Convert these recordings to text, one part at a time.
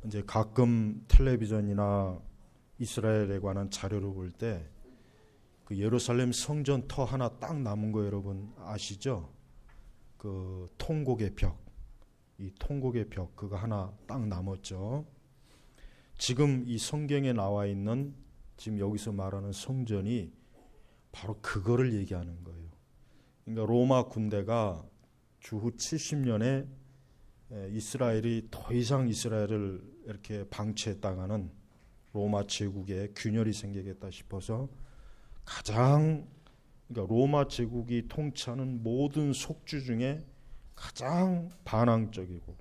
이제 가끔 텔레비전이나 이스라엘에 관한 자료를 볼 때 그 예루살렘 성전 터 하나 딱 남은 거 여러분 아시죠? 그 통곡의 벽, 이 통곡의 벽 그거 하나 딱 남았죠. 지금 이 성경에 나와 있는 지금 여기서 말하는 성전이 바로 그거를 얘기하는 거예요. 그러니까 로마 군대가 주후 70년에 이스라엘이 더 이상 이스라엘을 이렇게 방치했다가는 로마 제국에 균열이 생기겠다 싶어서 그러니까 로마 제국이 통치하는 모든 속주 중에 가장 반항적이고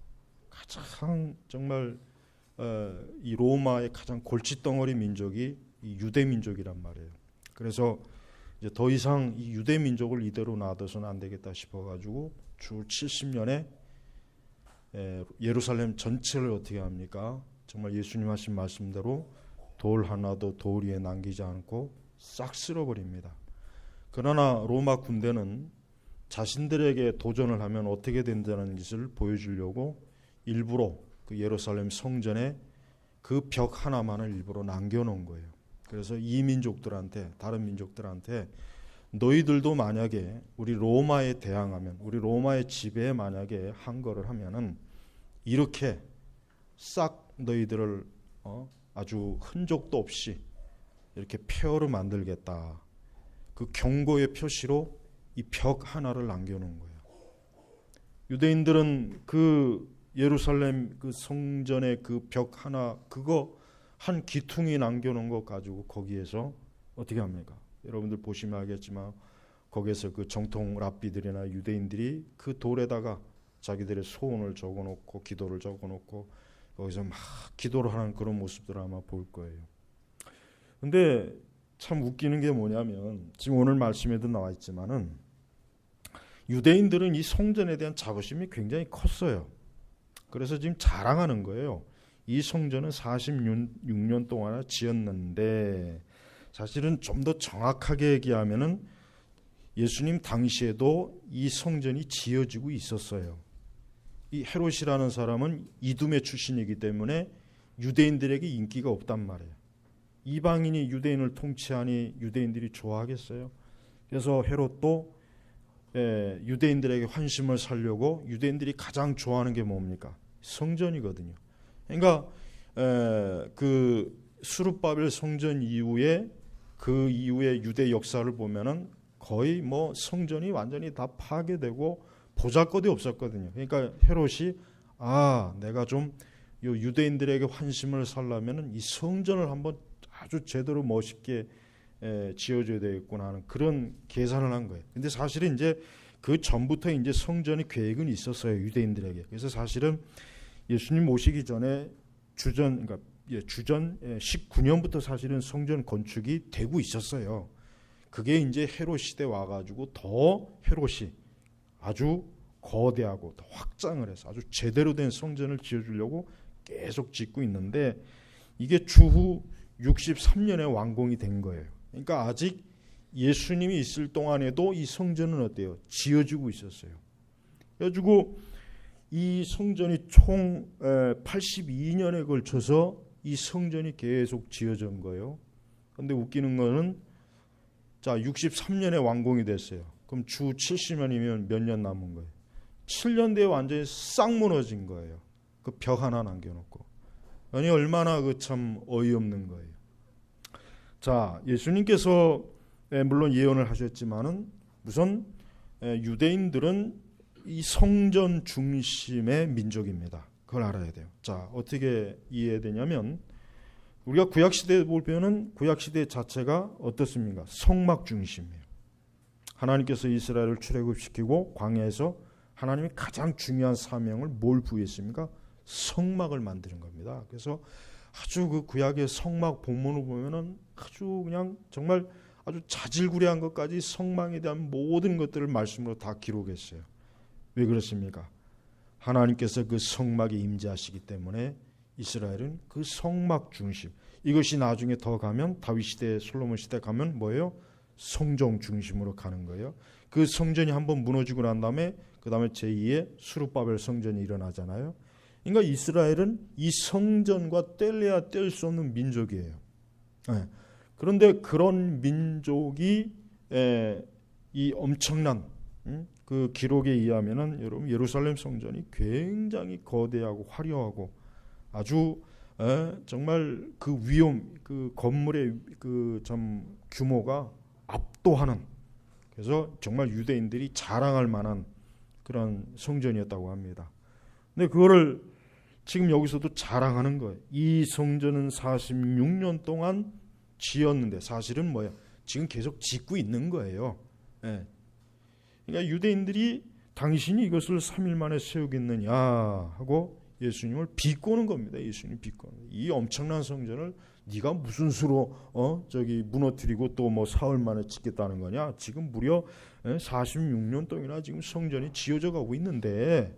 가장 정말 이 로마의 가장 골칫덩어리 민족이 이 유대 민족이란 말이에요. 그래서 이제 더 이상 이 유대 민족을 이대로 놔둬서는 안 되겠다 싶어가지고 주 70년에 예루살렘 전체를 어떻게 합니까? 정말 예수님 하신 말씀대로 돌 하나도 돌 위에 남기지 않고 싹 쓸어버립니다. 그러나 로마 군대는 자신들에게 도전을 하면 어떻게 된다는 것을 보여주려고 일부러 그 예루살렘 성전에 그 벽 하나만을 일부러 남겨놓은 거예요. 그래서 이 민족들한테, 다른 민족들한테 너희들도 만약에 우리 로마에 대항하면, 우리 로마의 지배에 만약에 항거를 하면은 이렇게 싹 너희들을 아주 흔적도 없이 이렇게 폐허로 만들겠다. 그 경고의 표시로 이 벽 하나를 남겨놓은 거예요. 유대인들은 그 예루살렘 그 성전의 그 벽 하나 그거 한 기퉁이 남겨놓은 거 가지고 거기에서 어떻게 합니까? 여러분들 보시면 알겠지만 거기에서 그 정통 랍비들이나 유대인들이 그 돌에다가 자기들의 소원을 적어놓고 기도를 적어놓고 거기서 막 기도를 하는 그런 모습들을 아마 볼 거예요. 근데 참 웃기는 게 뭐냐면 지금 오늘 말씀에도 나와 있지만은 유대인들은 이 성전에 대한 자부심이 굉장히 컸어요. 그래서 지금 자랑하는 거예요. 이 성전은 46년 동안 지었는데 사실은 좀 더 정확하게 얘기하면은 예수님 당시에도 이 성전이 지어지고 있었어요. 이 헤롯이라는 사람은 이두메 출신이기 때문에 유대인들에게 인기가 없단 말이에요. 이방인이 유대인을 통치하니 유대인들이 좋아하겠어요? 그래서 헤롯도 유대인들에게 환심을 사려고 유대인들이 가장 좋아하는 게 뭡니까? 성전이거든요. 그러니까 그 수르바벨 성전 이후에 그 이후의 유대 역사를 보면은 거의 뭐 성전이 완전히 다 파괴되고 보잘것이 없었거든요. 그러니까 헤롯이 내가 좀 유대인들에게 환심을 살려면은 이 성전을 한번 아주 제대로 멋있게 지어줘야 되겠구나 하는 그런 계산을 한 거예요. 근데 사실은 이제 그 전부터 이제 성전의 계획은 있었어요, 유대인들에게. 그래서 사실은 예수님 오시기 전에 주전 19년부터 사실은 성전 건축이 되고 있었어요. 그게 이제 헤롯 시대 와가지고 더 헤롯이 아주 거대하고 더 확장을 해서 아주 제대로 된 성전을 지어주려고 계속 짓고 있는데 이게 주후 63년에 완공이 된 거예요. 그러니까 아직 예수님이 있을 동안에도 이 성전은 어때요? 지어지고 있었어요. 그래가지고 이 성전이 총 82년에 걸쳐서 이 성전이 계속 지어진 거예요. 그런데 웃기는 거는 자 63년에 완공이 됐어요. 그럼 주 70년이면 몇 년 남은 거예요? 7년 뒤에 완전히 싹 무너진 거예요. 그 벽 하나 남겨놓고. 아니 얼마나 그 참 어이없는 거예요. 자 예수님께서 물론 예언을 하셨지만은 우선 유대인들은 이 성전 중심의 민족입니다. 그걸 알아야 돼요. 자 어떻게 이해되냐면 우리가 구약 시대에 보면은 구약 시대 자체가 어떻습니까? 성막 중심이에요. 하나님께서 이스라엘을 출애굽시키고 광야에서 하나님이 가장 중요한 사명을 뭘 부여했습니까? 성막을 만드는 겁니다. 그래서 아주 그 구약의 성막 본문을 보면은 아주 그냥 정말 아주 자질구레한 것까지 성막에 대한 모든 것들을 말씀으로 다 기록했어요. 왜 그렇습니까? 하나님께서 그 성막에 임재하시기 때문에 이스라엘은 그 성막 중심. 이것이 나중에 더 가면 다윗 시대, 솔로몬 시대 가면 뭐예요? 성전 중심으로 가는 거예요. 그 성전이 한번 무너지고 난 다음에 그 다음에 제2의 수르바벨 성전이 일어나잖아요. 그러니까 이스라엘은 이 성전과 뗄래야 뗄 수 없는 민족이에요. 그런데 그런 민족이 이 엄청난 그 기록에 의하면은 여러분 예루살렘 성전이 굉장히 거대하고 화려하고 아주 정말 그 위험, 그 건물의 그 참 규모가 압도하는, 그래서 정말 유대인들이 자랑할 만한 그런 성전이었다고 합니다. 근데 그거를 지금 여기서도 자랑하는 거예요. 이 성전은 46년 동안 지었는데 사실은 뭐야? 지금 계속 짓고 있는 거예요. 그러니까 유대인들이 당신이 이것을 3일 만에 세우겠느냐 하고 예수님을 비꼬는 겁니다. 예수님 비꼬는 거예요. 이 엄청난 성전을 네가 무슨 수로 무너뜨리고 또 뭐 사흘 만에 짓겠다는 거냐? 지금 무려 46년 동안이나 지금 성전이 지어져 가고 있는데,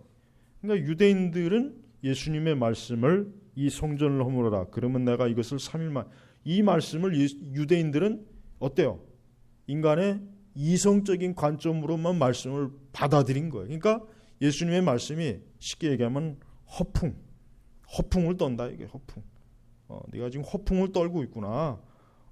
그러니까 유대인들은 예수님의 말씀을 이 성전을 허물어라. 그러면 내가 이것을 3일 만, 이 말씀을 유대인들은 어때요? 인간의 이성적인 관점으로만 말씀을 받아들인 거예요. 그러니까 예수님의 말씀이 쉽게 얘기하면 허풍을 떤다, 이게 허풍. 네가 지금 허풍을 떨고 있구나.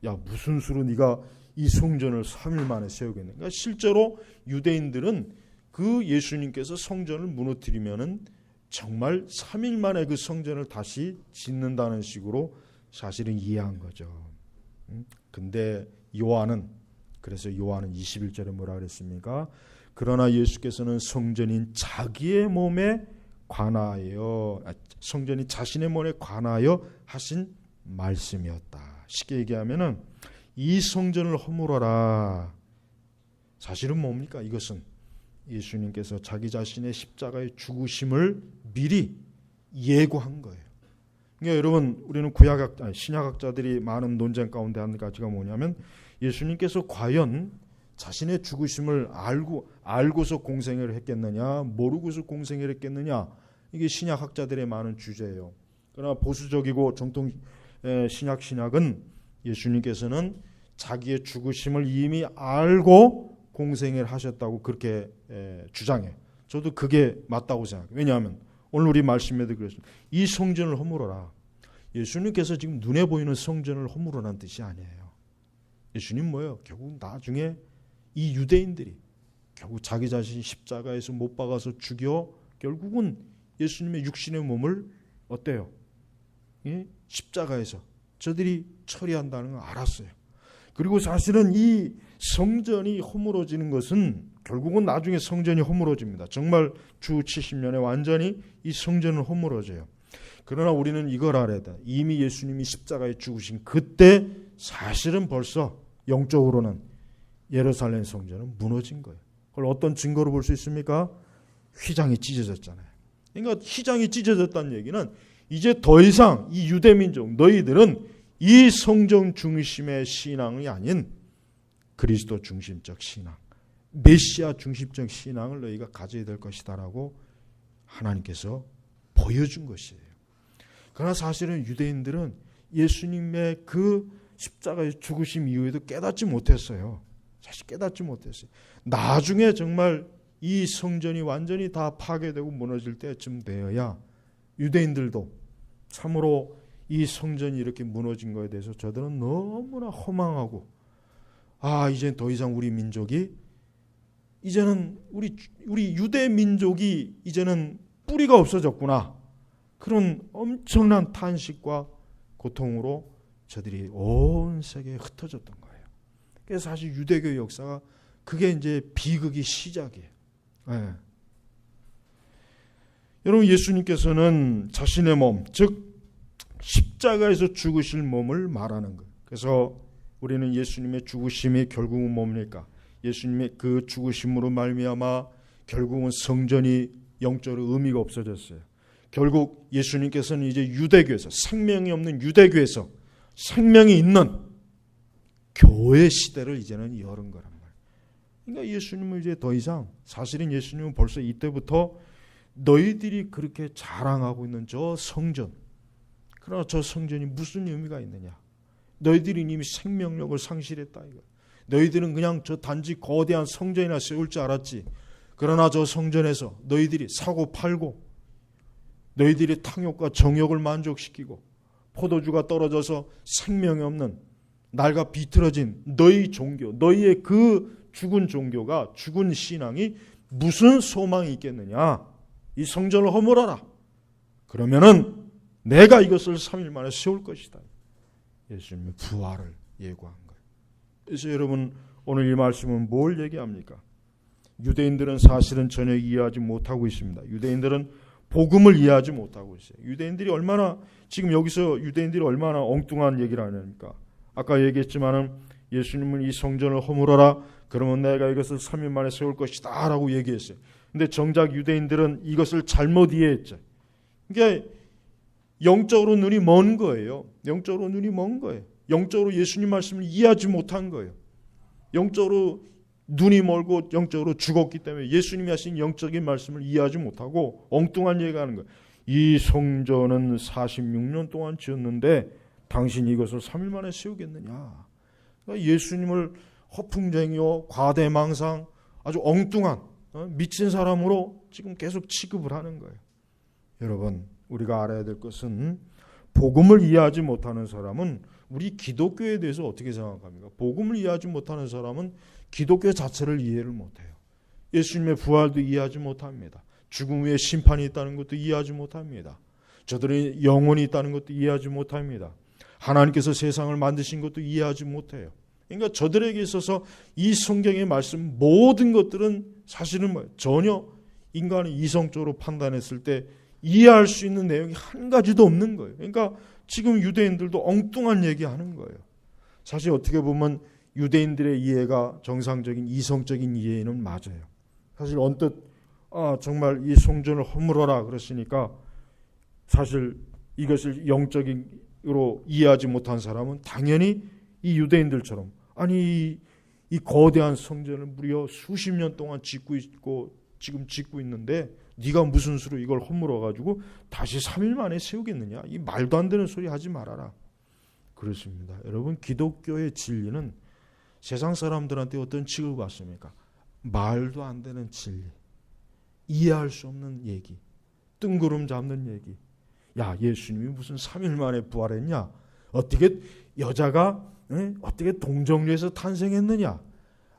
야, 무슨 수로 네가 이 성전을 3일 만에 세우겠네. 그러니까 실제로 유대인들은 그 예수님께서 성전을 무너뜨리면은 정말 3일 만에 그 성전을 다시 짓는다는 식으로 사실은 이해한 거죠. 근데 그래서 요한은 21절에 뭐라 그랬습니까? 그러나 예수께서는 성전인 자기의 몸에 관하여, 성전이 자신의 몸에 관하여 하신 말씀이었다. 쉽게 얘기하면은 이 성전을 허물어라. 사실은 뭡니까? 이것은 예수님께서 자기 자신의 십자가의 죽으심을 미리 예고한 거예요. 그러니까 여러분, 우리는 신약학자들이 많은 논쟁 가운데 한 가지가 뭐냐면, 예수님께서 과연 자신의 죽으심을 알고서 공생애를 했겠느냐, 모르고서 공생애를 했겠느냐, 이게 신약학자들의 많은 주제예요. 그러나 보수적이고 정통 신약은 예수님께서는 자기의 죽으심을 이미 알고 공생애를 하셨다고 그렇게 주장해요. 저도 그게 맞다고 생각해요. 왜냐하면 오늘 우리 말씀에도 그랬습니다. 이 성전을 허물어라. 예수님께서 지금 눈에 보이는 성전을 허물어라는 뜻이 아니에요. 예수님 뭐예요? 결국 나중에 이 유대인들이 결국 자기 자신 십자가에서 못 박아서 죽여 결국은 예수님의 육신의 몸을 어때요? 십자가에서 저들이 처리한다는 걸 알았어요. 그리고 사실은 이 성전이 허물어지는 것은 결국은 나중에 성전이 허물어집니다. 정말 주 70년에 완전히 이 성전은 허물어져요. 그러나 우리는 이걸 알아야 돼. 이미 예수님이 십자가에 죽으신 그때 사실은 벌써 영적으로는 예루살렘 성전은 무너진 거예요. 그걸 어떤 증거로 볼 수 있습니까? 휘장이 찢어졌잖아요. 그러니까 휘장이 찢어졌다는 얘기는 이제 더 이상 이 유대민족 너희들은 이 성전 중심의 신앙이 아닌 그리스도 중심적 신앙, 메시아 중심적 신앙을 너희가 가져야 될 것이다라고 하나님께서 보여준 것이에요. 그러나 사실은 유대인들은 예수님의 그 십자가의 죽으심 이후에도 깨닫지 못했어요. 사실 깨닫지 못했어요. 나중에 정말 이 성전이 완전히 다 파괴되고 무너질 때쯤 되어야 유대인들도 참으로 이 성전이 이렇게 무너진 거에 대해서 저들은 너무나 허망하고, 이젠 더 이상 우리 민족이, 이제는 우리 유대 민족이 이제는 뿌리가 없어졌구나, 그런 엄청난 탄식과 고통으로 저들이 온 세계에 흩어졌던 거예요. 그래서 사실 유대교 역사가 그게 이제 비극의 시작이에요. 네. 여러분, 예수님께서는 자신의 몸, 즉 십자가에서 죽으실 몸을 말하는 거예요. 그래서 우리는 예수님의 죽으심이 결국은 뭡니까? 예수님의 그 죽으심으로 말미암아 결국은 성전이 영적으로 의미가 없어졌어요. 결국 예수님께서는 이제 유대교에서, 생명이 없는 유대교에서 생명이 있는 교회 시대를 이제는 열은 거란 말이에요. 그러니까 예수님은 이제 더 이상, 사실은 예수님은 벌써 이때부터 너희들이 그렇게 자랑하고 있는 저 성전, 그러나 저 성전이 무슨 의미가 있느냐? 너희들이 이미 생명력을 상실했다 이거. 너희들은 그냥 저 단지 거대한 성전이나 세울 줄 알았지. 그러나 저 성전에서 너희들이 사고 팔고 너희들이 탕욕과 정욕을 만족시키고 포도주가 떨어져서 생명이 없는 낡아 비틀어진 너희 종교, 너희의 그 죽은 종교가, 죽은 신앙이 무슨 소망이 있겠느냐. 이 성전을 허물어라. 그러면은 내가 이것을 3일 만에 세울 것이다. 예수님의 부활을 예고한 거예요. 그래서 여러분, 오늘 이 말씀은 뭘 얘기합니까? 유대인들은 사실은 전혀 이해하지 못하고 있습니다. 유대인들은 복음을 이해하지 못하고 있어요. 유대인들이 얼마나, 지금 여기서 유대인들이 얼마나 엉뚱한 얘기를 하냐니까. 아까 얘기했지만은 예수님은 이 성전을 허물어라. 그러면 내가 이것을 3일 만에 세울 것이다 라고 얘기했어요. 근데 정작 유대인들은 이것을 잘못 이해했죠. 그러니까 영적으로 눈이 먼 거예요. 영적으로 눈이 먼 거예요. 영적으로 예수님 말씀을 이해하지 못한 거예요. 영적으로 눈이 멀고 영적으로 죽었기 때문에 예수님이 하신 영적인 말씀을 이해하지 못하고 엉뚱한 얘기하는 거예요. 이 성전은 46년 동안 지었는데 당신이 이것을 3일 만에 세우겠느냐. 그러니까 예수님을 허풍쟁이요, 과대망상, 아주 엉뚱한 미친 사람으로 지금 계속 취급을 하는 거예요. 여러분, 우리가 알아야 될 것은 복음을 이해하지 못하는 사람은 우리 기독교에 대해서 어떻게 생각합니까? 복음을 이해하지 못하는 사람은 기독교 자체를 이해를 못해요. 예수님의 부활도 이해하지 못합니다. 죽음 후에 심판이 있다는 것도 이해하지 못합니다. 저들의 영혼이 있다는 것도 이해하지 못합니다. 하나님께서 세상을 만드신 것도 이해하지 못해요. 그러니까 저들에게 있어서 이 성경의 말씀 모든 것들은 사실은 전혀 인간이 이성적으로 판단했을 때 이해할 수 있는 내용이 한 가지도 없는 거예요. 그러니까 지금 유대인들도 엉뚱한 얘기하는 거예요. 사실 어떻게 보면 유대인들의 이해가 정상적인 이성적인 이해는 맞아요. 사실 언뜻 정말 이 성전을 허물어라 그랬으니까 사실 이것을 영적으로 이해하지 못한 사람은 당연히 이 유대인들처럼 아니 이 거대한 성전을 무려 수십 년 동안 짓고 있고 지금 짓고 있는데 네가 무슨 수로 이걸 허물어가지고 다시 3일 만에 세우겠느냐. 이 말도 안 되는 소리 하지 말아라. 그렇습니다. 여러분, 기독교의 진리는 세상 사람들한테 어떤 취급을 받습니까? 말도 안 되는 진리, 이해할 수 없는 얘기, 뜬구름 잡는 얘기. 야, 예수님이 무슨 3일 만에 부활했냐? 어떻게 여자가 어떻게 동정녀에서 탄생했느냐?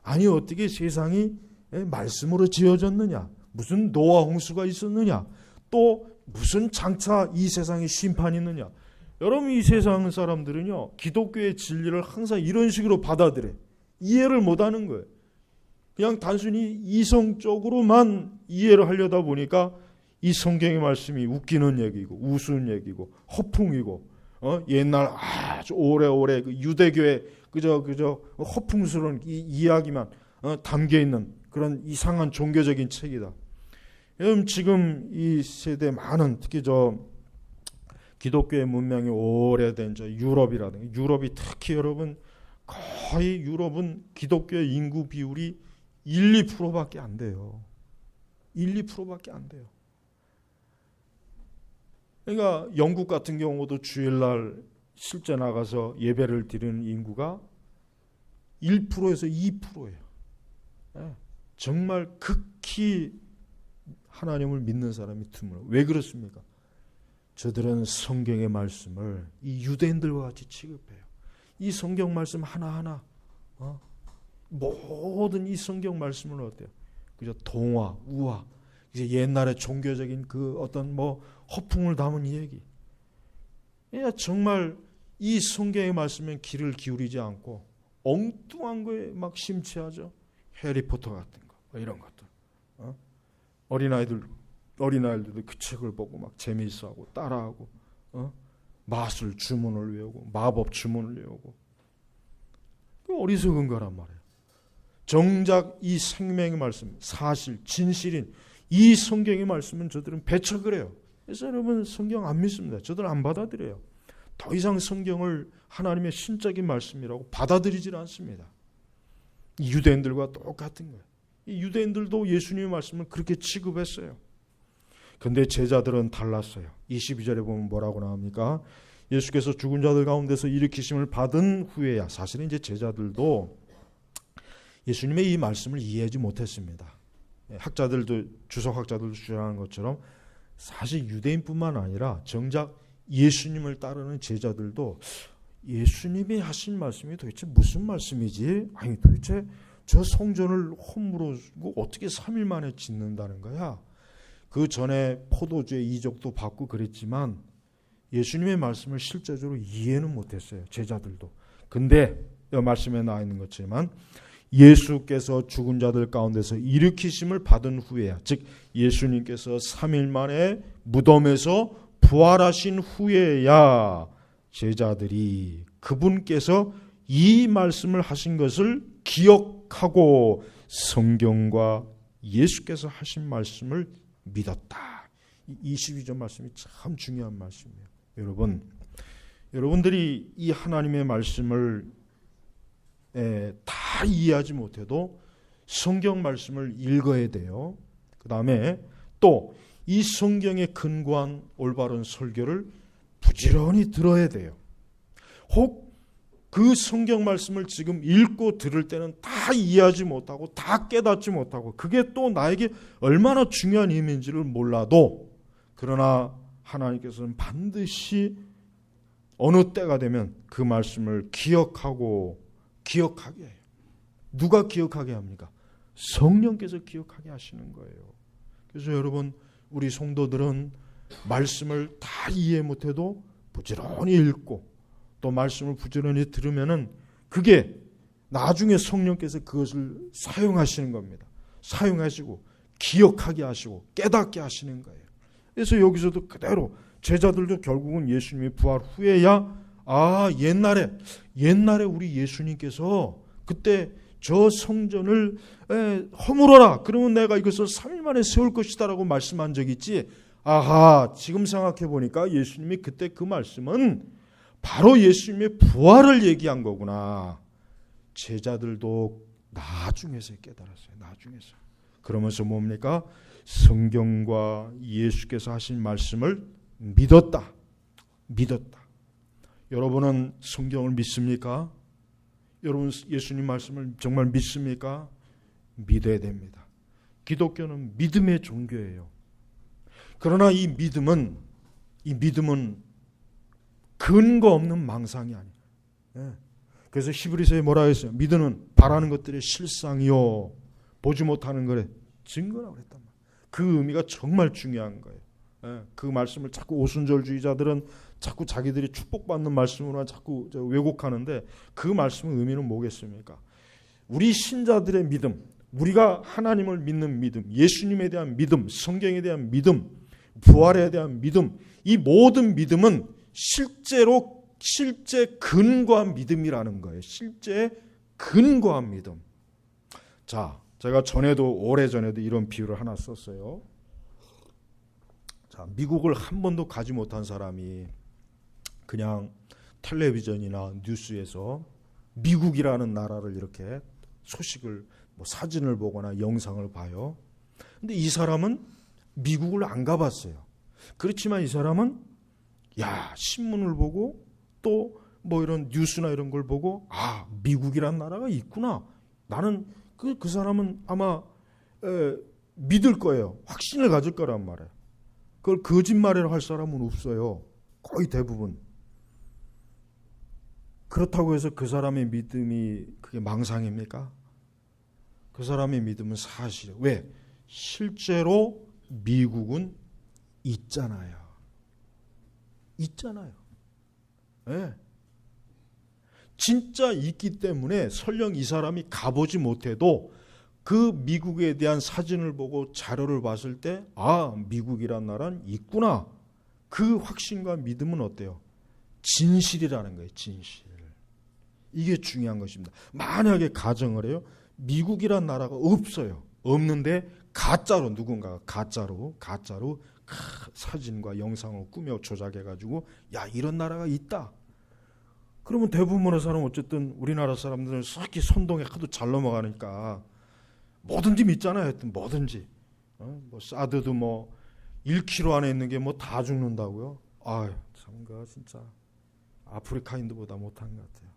아니 어떻게 세상이 말씀으로 지어졌느냐? 무슨 노아 홍수가 있었느냐? 또 무슨 장차 이 세상에 심판이 있느냐? 여러분, 이 세상 사람들은요 기독교의 진리를 항상 이런 식으로 받아들여 이해를 못하는 거예요. 그냥 단순히 이성적으로만 이해를 하려다 보니까 이 성경의 말씀이 웃기는 얘기고 우스운 얘기고 허풍이고 옛날 아주 오래오래 그 유대교의 그저 허풍스러운 이야기만 담겨 있는 그런 이상한 종교적인 책이다. 여러분, 지금 이 세대 많은 특히 기독교의 문명이 오래된 유럽이라든가 유럽이 특히 여러분 거의 유럽은 기독교의 인구 비율이 1, 2%밖에 안 돼요. 1, 2%밖에 안 돼요. 그러니까 영국 같은 경우도 주일날 실제 나가서 예배를 드리는 인구가 1%에서 2%예요. 정말 극히 하나님을 믿는 사람이 드물어요. 왜 그렇습니까? 저들은 성경의 말씀을 이 유대인들과 같이 취급해요. 이 성경 말씀 하나하나 모든 이 성경 말씀은 어때요? 그저 동화, 우화, 이제 옛날의 종교적인 그 어떤 허풍을 담은 얘기. 정말 이 성경의 말씀에 귀를 기울이지 않고 엉뚱한 거에 막 심취하죠. 해리포터 같은 거, 이런 것들. 어린아이들도 그 책을 보고 막 재미있어하고 따라하고, 마술 주문을 외우고 마법 주문을 외우고. 그 어리석은 거란 말이에요. 정작 이 생명의 말씀, 사실, 진실인 이 성경의 말씀은 저들은 배척을 해요. 그래서 여러분, 성경 안 믿습니다. 저들은 안 받아들여요. 더 이상 성경을 하나님의 신적인 말씀이라고 받아들이질 않습니다. 이 유대인들과 똑같은 거예요. 이 유대인들도 예수님의 말씀을 그렇게 취급했어요. 그런데 제자들은 달랐어요. 22절에 보면 뭐라고 나옵니까? 예수께서 죽은 자들 가운데서 일으키심을 받은 후에야, 사실은 이제 제자들도 예수님의 이 말씀을 이해하지 못했습니다. 학자들도, 주석학자들도 주장하는 것처럼 사실 유대인뿐만 아니라 정작 예수님을 따르는 제자들도 예수님이 하신 말씀이 도대체 무슨 말씀이지? 아니 도대체 저 성전을 허물어주고 어떻게 3일 만에 짓는다는 거야? 그 전에 포도주의 이적도 받고 그랬지만 예수님의 말씀을 실제적으로 이해는 못했어요. 제자들도. 근데 이 말씀에 나와 있는 것처럼 예수께서 죽은 자들 가운데서 일으키심을 받은 후에야, 즉 예수님께서 3일 만에 무덤에서 부활하신 후에야 제자들이 그분께서 이 말씀을 하신 것을 기억하고 성경과 예수께서 하신 말씀을 믿었다. 22절 말씀이 참 중요한 말씀이에요. 여러분들이 이 하나님의 말씀을 다 이해하지 못해도 성경 말씀을 읽어야 돼요. 그 다음에 또 이 성경에 근거한 올바른 설교를 부지런히 들어야 돼요. 혹 그 성경 말씀을 지금 읽고 들을 때는 다 이해하지 못하고 다 깨닫지 못하고 그게 또 나에게 얼마나 중요한 의미인지를 몰라도, 그러나 하나님께서는 반드시 어느 때가 되면 그 말씀을 기억하게 해요. 누가 기억하게 합니까? 성령께서 기억하게 하시는 거예요. 그래서 여러분, 우리 성도들은 말씀을 다 이해 못해도 부지런히 읽고 또 말씀을 부지런히 들으면은 그게 나중에 성령께서 그것을 사용하시는 겁니다. 사용하시고 기억하게 하시고 깨닫게 하시는 거예요. 그래서 여기서도 그대로 제자들도 결국은 예수님이 부활 후에야 옛날에 우리 예수님께서 그때 저 성전을 허물어라. 그러면 내가 이것을 3일 만에 세울 것이다라고 말씀한 적이 있지. 지금 생각해 보니까 예수님이 그때 그 말씀은 바로 예수님의 부활을 얘기한 거구나. 제자들도 나중에서 깨달았어요. 나중에서. 그러면서 뭡니까? 성경과 예수께서 하신 말씀을 믿었다. 여러분은 성경을 믿습니까? 여러분 예수님 말씀을 정말 믿습니까? 믿어야 됩니다. 기독교는 믿음의 종교예요. 그러나 이 믿음은 근거 없는 망상이 아니에요. 그래서 히브리서에 뭐라 했어요? 믿음은 바라는 것들의 실상이요 보지 못하는 것의 증거라고 그랬단 말이에요. 그 의미가 정말 중요한 거예요. 그 말씀을 자꾸 오순절주의자들은 자꾸 자기들이 축복받는 말씀으로만 자꾸 왜곡하는데, 그 말씀의 의미는 뭐겠습니까? 우리 신자들의 믿음, 우리가 하나님을 믿는 믿음, 예수님에 대한 믿음, 성경에 대한 믿음, 부활에 대한 믿음, 이 모든 믿음은 실제 근거한 믿음이라는 거예요. 실제 근거한 믿음. 자, 제가 오래전에도 이런 비유를 하나 썼어요. 자, 미국을 한 번도 가지 못한 사람이 그냥 텔레비전이나 뉴스에서 미국이라는 나라를 이렇게 소식을 사진을 보거나 영상을 봐요. 근데 이 사람은 미국을 안 가봤어요. 그렇지만 이 사람은 신문을 보고 또 이런 뉴스나 이런 걸 보고 미국이란 나라가 있구나. 나는 그 사람은 아마 믿을 거예요. 확신을 가질 거란 말이에요. 그걸 거짓말이라고 할 사람은 없어요. 거의 대부분. 그렇다고 해서 그 사람의 믿음이 그게 망상입니까? 그 사람의 믿음은 사실이에요. 왜? 실제로 미국은 있잖아요. 네. 진짜 있기 때문에 설령 이 사람이 가보지 못해도 그 미국에 대한 사진을 보고 자료를 봤을 때 미국이란 나라는 있구나. 그 확신과 믿음은 어때요? 진실이라는 거예요. 진실. 이게 중요한 것입니다. 만약에 가정을 해요. 미국이란 나라가 없어요. 없는데 가짜로 누군가가 가짜로 사진과 영상을 꾸며 조작해가지고 이런 나라가 있다. 그러면 대부분의 사람은 어쨌든 우리나라 사람들은 솔직히 선동에 하도 잘 넘어가니까 뭐든지 믿잖아요. 하여튼 뭐든지. 사드도 1km 안에 있는 게 다 죽는다고요? 참 진짜 아프리카인들보다 못한 것 같아요.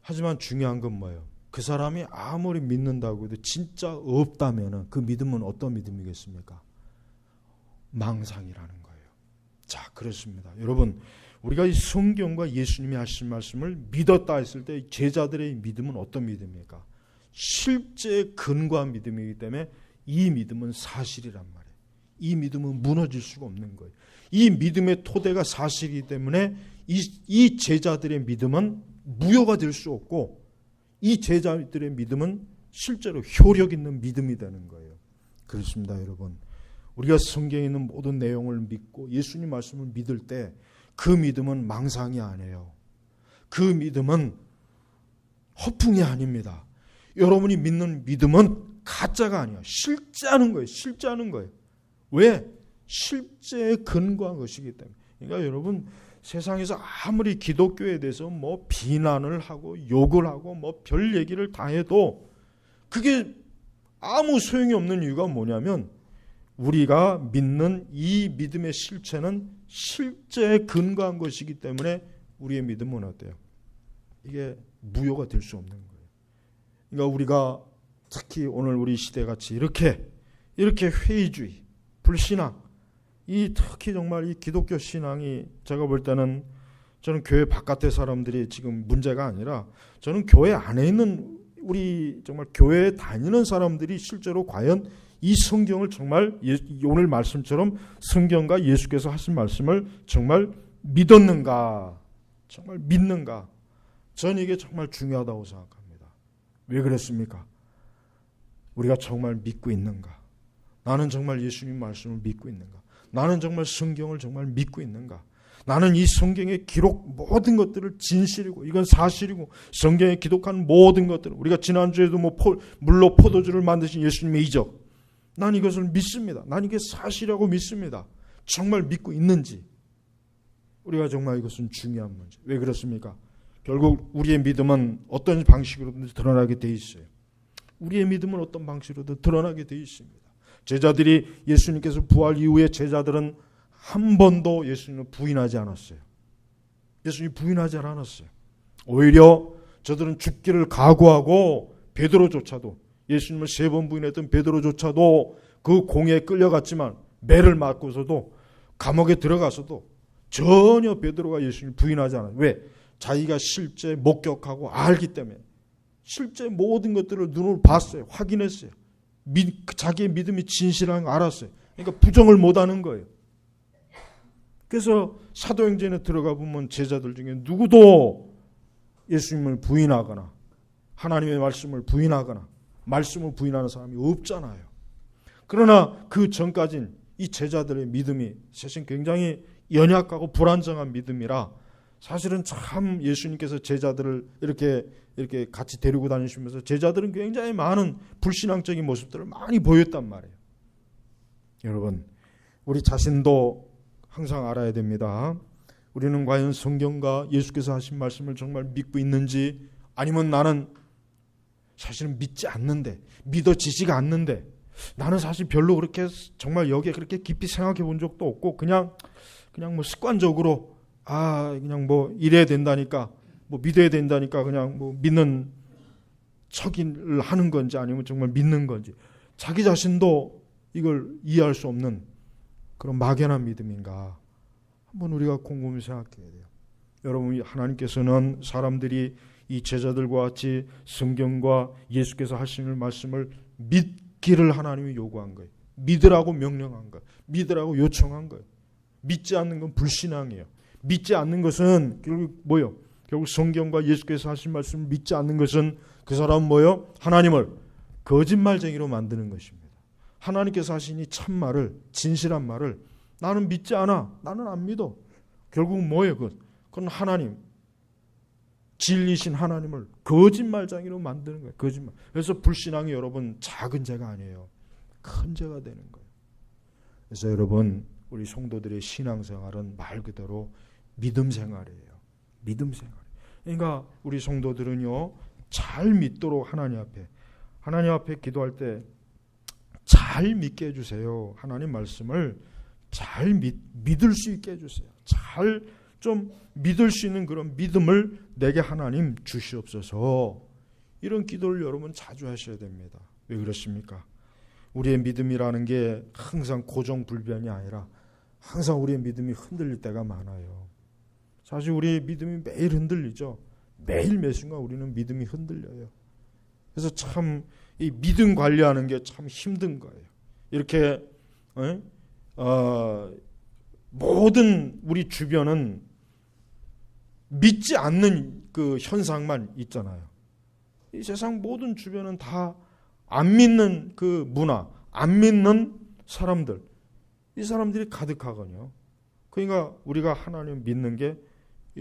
하지만 중요한 건 뭐예요? 그 사람이 아무리 믿는다고 해도 진짜 없다면 그 믿음은 어떤 믿음이겠습니까? 망상이라는 거예요. 자, 그렇습니다. 여러분, 우리가 이 성경과 예수님이 하신 말씀을 믿었다 했을 때 제자들의 믿음은 어떤 믿음입니까? 실제 근거한 믿음이기 때문에 이 믿음은 사실이란 말이에요. 이 믿음은 무너질 수가 없는 거예요. 이 믿음의 토대가 사실이기 때문에 이 제자들의 믿음은 무효가 될 수 없고 이 제자들의 믿음은 실제로 효력 있는 믿음이 되는 거예요. 그렇습니다, 여러분. 우리가 성경에 있는 모든 내용을 믿고 예수님 말씀을 믿을 때 그 믿음은 망상이 아니에요. 그 믿음은 허풍이 아닙니다. 여러분이 믿는 믿음은 가짜가 아니야. 실제하는 거예요. 실제하는 거예요. 왜? 실제에 근거한 것이기 때문에. 그러니까 여러분, 세상에서 아무리 기독교에 대해서 뭐 비난을 하고 욕을 하고 뭐 별 얘기를 다 해도 그게 아무 소용이 없는 이유가 뭐냐면 우리가 믿는 이 믿음의 실체는 실제에 근거한 것이기 때문에 우리의 믿음은 어때요? 이게 무효가 될 수 없는 거예요. 그러니까 우리가 특히 오늘 우리 시대같이 이렇게 회의주의, 불신앙, 이 특히 정말 이 기독교 신앙이 제가 볼 때는 저는 교회 바깥의 사람들이 지금 문제가 아니라 저는 교회 안에 있는 우리 정말 교회에 다니는 사람들이 실제로 과연 이 성경을 정말 오늘 말씀처럼 성경과 예수께서 하신 말씀을 정말 믿었는가, 정말 믿는가, 저는 이게 정말 중요하다고 생각합니다. 왜 그렇습니까? 우리가 정말 믿고 있는가? 나는 정말 예수님 말씀을 믿고 있는가? 나는 정말 성경을 정말 믿고 있는가? 나는 이 성경의 기록 모든 것들을 진실이고 이건 사실이고 성경에 기록한 모든 것들, 우리가 지난주에도 물로 포도주를 만드신 예수님의 이적, 난 이것을 믿습니다. 난 이게 사실이라고 믿습니다. 정말 믿고 있는지, 우리가 정말 이것은 중요한 문제. 왜 그렇습니까? 결국 우리의 믿음은 어떤 방식으로든 드러나게 돼 있어요. 우리의 믿음은 어떤 방식으로든 드러나게 돼 있습니다. 제자들이 예수님께서 부활 이후에 제자들은 한 번도 예수님을 부인하지 않았어요. 예수님이 부인하지 않았어요. 오히려 저들은 죽기를 각오하고 베드로조차도, 예수님을 3번 부인했던 베드로조차도 그 공에 끌려갔지만 매를 맞고서도 감옥에 들어가서도 전혀 베드로가 예수님을 부인하지 않아요. 왜? 자기가 실제 목격하고 알기 때문에, 실제 모든 것들을 눈으로 봤어요. 확인했어요. 자기의 믿음이 진실한 거 알았어요. 그러니까 부정을 못하는 거예요. 그래서 사도행전에 들어가 보면 제자들 중에 누구도 예수님을 부인하거나 하나님의 말씀을 부인하거나 말씀을 부인하는 사람이 없잖아요. 그러나 그 전까지는 이 제자들의 믿음이 사실 굉장히 연약하고 불안정한 믿음이라 사실은 참 예수님께서 제자들을 이렇게 같이 데리고 다니시면서 제자들은 굉장히 많은 불신앙적인 모습들을 많이 보였단 말이에요. 여러분, 우리 자신도 항상 알아야 됩니다. 우리는 과연 성경과 예수께서 하신 말씀을 정말 믿고 있는지, 아니면 나는 사실은 믿지 않는데, 믿어지지가 않는데, 나는 사실 별로 그렇게 정말 여기에 그렇게 깊이 생각해 본 적도 없고 그냥 뭐 습관적으로 그냥 뭐 이래야 된다니까, 뭐 믿어야 된다니까 그냥 뭐 믿는 척을 하는 건지 아니면 정말 믿는 건지 자기 자신도 이걸 이해할 수 없는 그런 막연한 믿음인가 한번 우리가 곰곰이 생각해야 돼요. 여러분, 하나님께서는 사람들이 이 제자들과 같이 성경과 예수께서 하시는 말씀을 믿기를 하나님이 요구한 거예요. 믿으라고 명령한 거예요. 믿으라고 요청한 거예요. 믿지 않는 건 불신앙이에요. 믿지 않는 것은 결국 뭐예요? 결국 성경과 예수께서 하신 말씀을 믿지 않는 것은 그 사람은 뭐예요? 하나님을 거짓말쟁이로 만드는 것입니다. 하나님께서 하신 이 참말을, 진실한 말을 나는 믿지 않아, 나는 안 믿어. 결국 뭐예요? 그건 하나님, 진리신 하나님을 거짓말쟁이로 만드는 거예요. 거짓말. 그래서 불신앙이 여러분 작은 죄가 아니에요. 큰 죄가 되는 거예요. 그래서 여러분, 우리 성도들의 신앙생활은 말 그대로 믿음 생활이에요. 믿음 생활. 그러니까 우리 성도들은요, 잘 믿도록 하나님 앞에 기도할 때 잘 믿게 해주세요. 하나님 말씀을 잘 믿을 수 있게 해주세요. 잘 좀 믿을 수 있는 그런 믿음을 내게 하나님 주시옵소서. 이런 기도를 여러분 자주 하셔야 됩니다. 왜 그렇습니까? 우리의 믿음이라는 게 항상 고정불변이 아니라 항상 우리의 믿음이 흔들릴 때가 많아요. 사실 우리의 믿음이 매일 흔들리죠. 매일 매 순간 우리는 믿음이 흔들려요. 그래서 참 이 믿음 관리하는 게 참 힘든 거예요. 이렇게 모든 우리 주변은 믿지 않는 그 현상만 있잖아요. 이 세상 모든 주변은 다 안 믿는 그 문화, 안 믿는 사람들, 이 사람들이 가득하거든요. 그러니까 우리가 하나님 믿는 게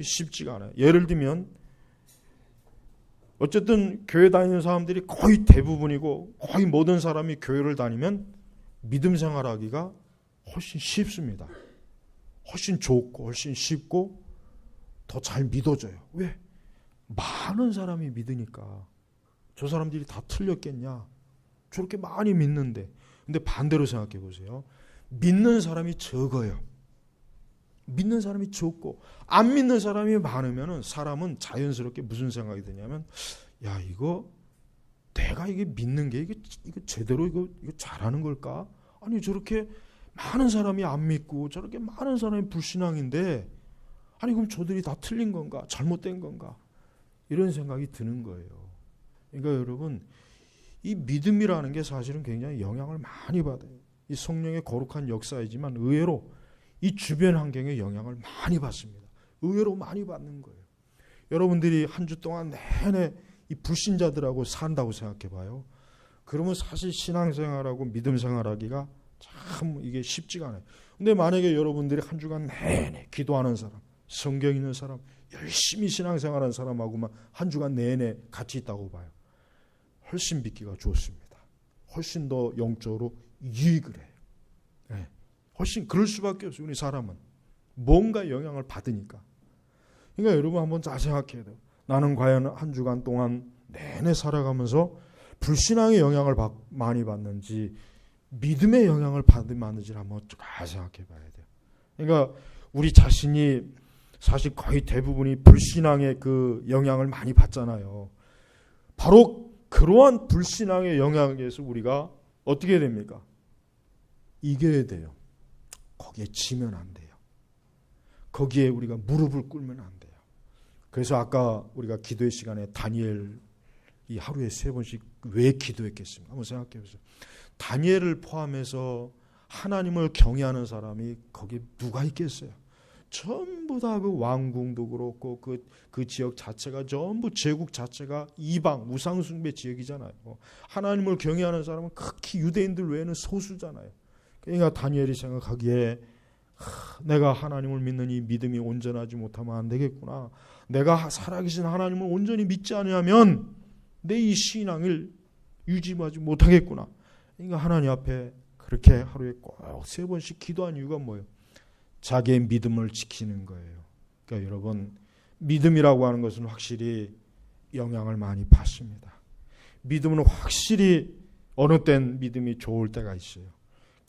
쉽지가 않아요. 예를 들면 어쨌든 교회 다니는 사람들이 거의 대부분이고 거의 모든 사람이 교회를 다니면 믿음 생활하기가 훨씬 쉽습니다. 훨씬 좋고 훨씬 쉽고 더 잘 믿어져요. 왜? 많은 사람이 믿으니까. 저 사람들이 다 틀렸겠냐? 저렇게 많이 믿는데. 근데 반대로 생각해 보세요. 믿는 사람이 적어요. 믿는 사람이 적고 안 믿는 사람이 많으면 사람은 자연스럽게 무슨 생각이 드냐면, 야, 이거 내가 이게 믿는 게 이거 제대로 이거 잘하는 걸까? 아니, 저렇게 많은 사람이 안 믿고 저렇게 많은 사람이 불신앙인데, 아니 그럼 저들이 다 틀린 건가? 잘못된 건가? 이런 생각이 드는 거예요. 그러니까 여러분, 이 믿음이라는 게 사실은 굉장히 영향을 많이 받아요. 이 성령의 거룩한 역사이지만 의외로 이 주변 환경에 영향을 많이 받습니다. 의외로 많이 받는 거예요. 여러분들이 한 주 동안 내내 이 불신자들하고 산다고 생각해 봐요. 그러면 사실 신앙생활하고 믿음 생활하기가 참 이게 쉽지가 않아요. 근데 만약에 여러분들이 한 주간 내내 기도하는 사람, 성경 있는 사람, 열심히 신앙생활하는 사람하고만 한 주간 내내 같이 있다고 봐요. 훨씬 믿기가 좋습니다. 훨씬 더 영적으로 유익을 해요. 네. 훨씬 그럴 수밖에 없어요. 우리 사람은 뭔가 영향을 받으니까. 그러니까 여러분 한번 잘 생각해야 돼요. 나는 과연 한 주간 동안 내내 살아가면서 불신앙의 영향을 많이 받는지 믿음의 영향을 받는지를 한번 잘 생각해 봐야 돼요. 그러니까 우리 자신이 사실 거의 대부분이 불신앙의 그 영향을 많이 받잖아요. 바로 그러한 불신앙의 영향에서 우리가 어떻게 해야 됩니까? 이겨야 돼요. 거기에 지면 안 돼요. 거기에 우리가 무릎을 꿇으면 안 돼요. 그래서 아까 우리가 기도의 시간에 다니엘이 하루에 3번씩 왜 기도했겠습니까? 한번 생각해 보세요. 다니엘을 포함해서 하나님을 경외하는 사람이 거기 누가 있겠어요? 전부 다 그 왕궁도 그렇고 그 지역 자체가 전부 제국 자체가 이방 우상숭배 지역이잖아요. 하나님을 경외하는 사람은 극히 유대인들 외에는 소수잖아요. 그러니까 다니엘이 생각하기에 내가 하나님을 믿는 이 믿음이 온전하지 못하면 안 되겠구나. 내가 살아계신 하나님을 온전히 믿지 않으면 내 이 신앙을 유지하지 못하겠구나. 그러니까 하나님 앞에 그렇게 하루에 꼭 3번씩 기도한 이유가 뭐예요? 자기의 믿음을 지키는 거예요. 그러니까 여러분, 믿음이라고 하는 것은 확실히 영향을 많이 받습니다. 믿음은 확실히 어느 땐 믿음이 좋을 때가 있어요.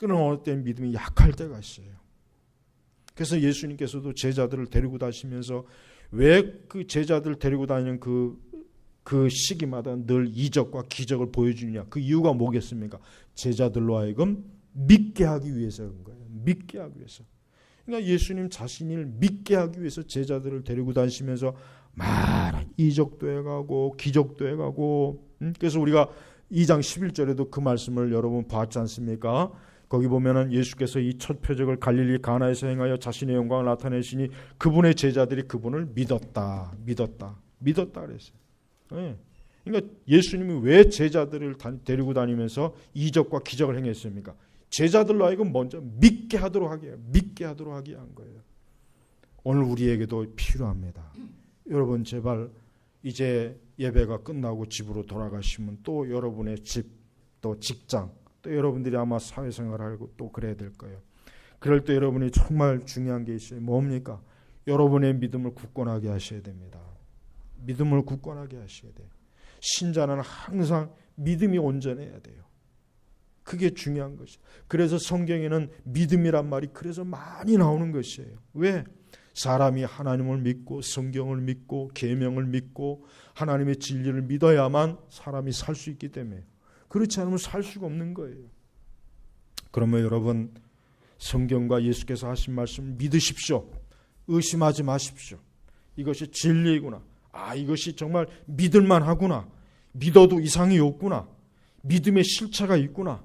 어느 땐 믿음이 약할 때가 있어요. 그래서 예수님께서도 제자들을 데리고 다니시면서 왜 그 제자들 데리고 다니는 그 시기마다 늘 이적과 기적을 보여주느냐. 그 이유가 뭐겠습니까? 제자들로 하여금 믿게 하기 위해서인 거예요. 믿게 하기 위해서. 그러니까 예수님 자신을 믿게 하기 위해서 제자들을 데리고 다니시면서 많은 이적도 해가고 기적도 해가고. 그래서 우리가 2장 11절에도 그 말씀을 여러분 봤지 않습니까? 거기 보면은 예수께서 이 첫 표적을 갈릴리 가나에서 행하여 자신의 영광을 나타내시니 그분의 제자들이 그분을 믿었다 그랬어요. 네. 그러니까 예수님이 왜 제자들을 데리고 다니면서 이적과 기적을 행했습니까? 제자들로 하여금 먼저 믿게 하도록 하게 한 거예요. 오늘 우리에게도 필요합니다. 여러분 제발 이제 예배가 끝나고 집으로 돌아가시면 또 여러분의 집, 또 직장, 또 여러분들이 아마 사회생활하고 또 그래야 될 거예요. 그럴 때 여러분이 정말 중요한 게 있어요. 뭡니까? 여러분의 믿음을 굳건하게 하셔야 됩니다. 믿음을 굳건하게 하셔야 돼요. 신자는 항상 믿음이 온전해야 돼요. 그게 중요한 것이에요. 그래서 성경에는 믿음이란 말이 그래서 많이 나오는 것이에요. 왜? 사람이 하나님을 믿고 성경을 믿고 계명을 믿고 하나님의 진리를 믿어야만 사람이 살 수 있기 때문에, 그렇지 않으면 살 수가 없는 거예요. 그러면 여러분, 성경과 예수께서 하신 말씀을 믿으십시오. 의심하지 마십시오. 이것이 진리이구나. 이것이 정말 믿을만 하구나. 믿어도 이상이 없구나. 믿음의 실체가 있구나.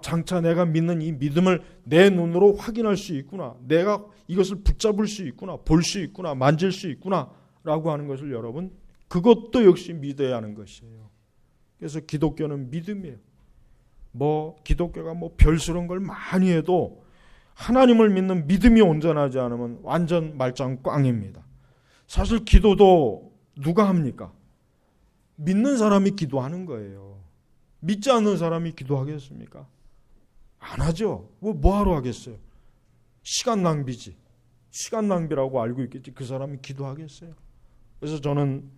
장차 내가 믿는 이 믿음을 내 눈으로 확인할 수 있구나. 내가 이것을 붙잡을 수 있구나. 볼 수 있구나. 만질 수 있구나. 라고 하는 것을 여러분, 그것도 역시 믿어야 하는 것이에요. 그래서 기독교는 믿음이에요. 기독교가 별스러운 걸 많이 해도 하나님을 믿는 믿음이 온전하지 않으면 완전 말짱 꽝입니다. 사실 기도도 누가 합니까? 믿는 사람이 기도하는 거예요. 믿지 않는 사람이 기도하겠습니까? 안 하죠. 뭐하러 하겠어요? 시간 낭비지. 시간 낭비라고 알고 있겠지. 그 사람이 기도하겠어요? 그래서 저는